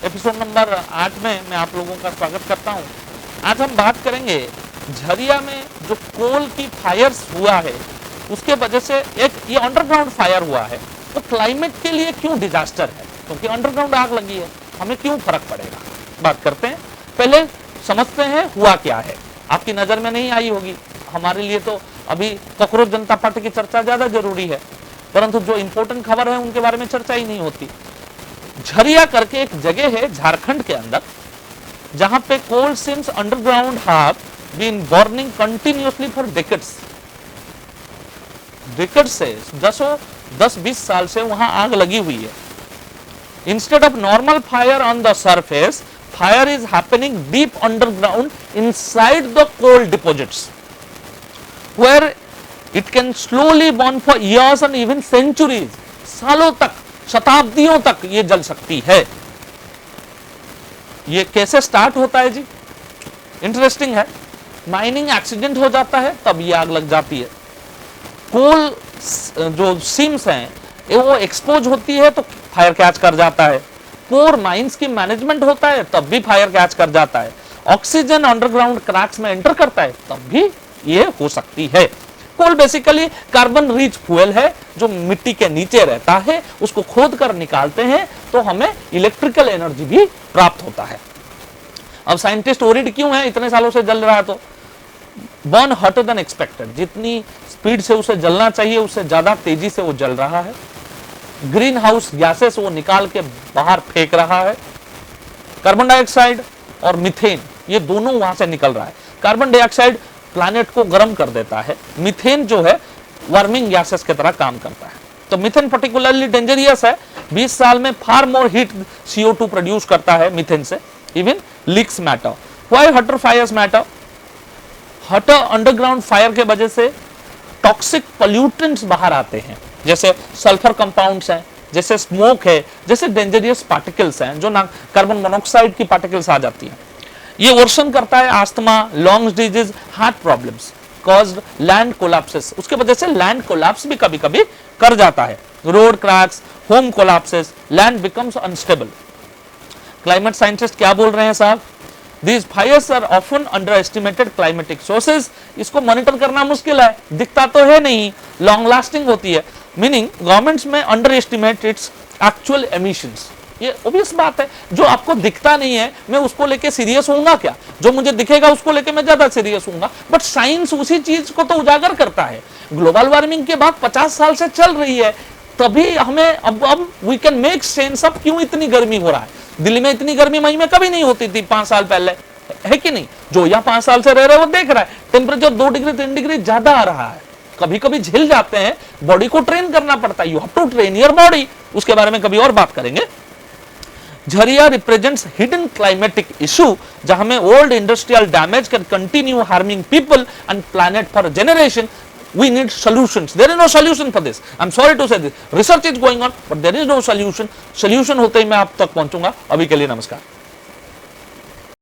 Episode number 8 में मैं आप लोगों का स्वागत करता हूं। आज हम बात करेंगे झरिया में जो कोल की फायर्स हुआ है उसके वजह से एक ये अंडरग्राउंड फायर हुआ है, तो क्लाइमेट के लिए क्यों डिजास्टर है, क्योंकि अंडरग्राउंड आग लगी है, हमें क्यों फर्क पड़ेगा, बात करते हैं। पहले समझते हैं हुआ क्या है। आपकी नजर में नहीं आई होगी, हमारे लिए तो अभी कॉकरोच जनता पार्टी की चर्चा ज्यादा जरूरी है, परंतु जो इंपॉर्टेंट खबर है उनके बारे में चर्चा ही नहीं होती। झरिया करके एक जगह है झारखंड के अंदर, जहां पे coal seams underground have been burning continuously for decades से 10-20 साल से वहां आग लगी हुई है। Instead of normal fire on the surface, fire is happening deep underground inside the coal deposits where it can slowly burn for years and even centuries. सालों तक, शताब्दियों तक ये जल सकती है। ये कैसे स्टार्ट होता है जी? इंटरेस्टिंग है। माइनिंग एक्सीडेंट हो जाता है तब ये आग लग जाती है। कोल जो सीम्स हैं वो एक्सपोज होती है तो फायर कैच कर जाता है। कोर माइंस की मैनेजमेंट होता है तब भी फायर कैच कर जाता है। ऑक्सीजन अंडरग्राउंड क्रैक्स में एंटर करता है तब भी ये हो सकती है। कोल बेसिकली कार्बन रिच फ्यूल है जो मिट्टी के नीचे रहता है, उसको खोद कर निकालते हैं तो हमें इलेक्ट्रिकल एनर्जी भी प्राप्त होता है। अब साइंटिस्ट वरीड क्यों है, इतने सालों से जल रहा है तो बर्न हॉटर देन एक्सपेक्टेड। जितनी स्पीड से उसे जलना चाहिए उससे ज्यादा तेजी से वो जल रहा है। ग्रीन हाउस गैसेस वो निकाल के बाहर फेंक रहा है। कार्बन डाइऑक्साइड और मीथेन ये दोनों वहां से निकल रहा है। कार्बन डाइऑक्साइड प्लैनेट को गर्म कर देता है, मीथेन जो है वार्मिंग गैसेस की तरह काम करता है। तो मीथेन पर्टिकुलरली डेंजरियस है। 20 साल में फार मोर हीट CO2 प्रोड्यूस करता है मीथेन से। Even leaks matter. Why hotter fires matter? Hotter underground fire के वजह से टॉक्सिक पोल्यूटेंट्स बाहर आते हैं, जैसे सल्फर कंपाउंड्स हैं, जैसे स्मोक है, जैसे डेंजरियस पार्टिकल्स हैं, जो ना कार्बन मोनोऑक्साइड की पार्टिकल्स आ जाती हैं। ये वर्षन करता है asthma, lungs disease, heart problems, caused land collapses. उसके वजह से लैंड कोलैप्स भी कभी कभी कर जाता है। Road cracks, home collapses, land becomes unstable. Climate scientist क्या बोल रहे हैं साहब? These fires are often underestimated climatic sources। इसको मॉनिटर करना मुश्किल है, दिखता तो है नहीं, लॉन्ग लास्टिंग होती है। मीनिंग गवर्नमेंट्स में under estimate its actual emissions. ये ऑब्वियस बात है, जो आपको दिखता नहीं है मैं उसको लेके सीरियस होऊंगा क्या? जो मुझे दिखेगा उसको लेके मैं ज्यादा सीरियस होऊंगा। बट साइंस उसी चीज को तो उजागर करता है। ग्लोबल वार्मिंग के बाद 50 साल से चल रही है, तभी हमें अब वी कैन मेक सेंस अब क्यों इतनी गर्मी हो रहा है। दिल्ली में इतनी गर्मी मई में कभी नहीं होती थी 5 साल पहले, है कि नहीं? जो यहाँ 5 साल से रह रहे हैं वो देख रहा है टेम्परेचर 2 डिग्री 3 डिग्री ज्यादा आ रहा है। कभी कभी झेल जाते हैं, बॉडी को ट्रेन करना पड़ता है। You have to train your body. उसके बारे में कभी और बात करेंगे। Jharia represents hidden climatic issue, जहां में old industrial damage can continue harming people and planet for generation. We need solutions. There is no solution for this. I'm sorry to say this. Research is going on, but there is no solution. Solution होते ही मैं आप तक पहुंचूंगा। अभी के लिए नमस्कार।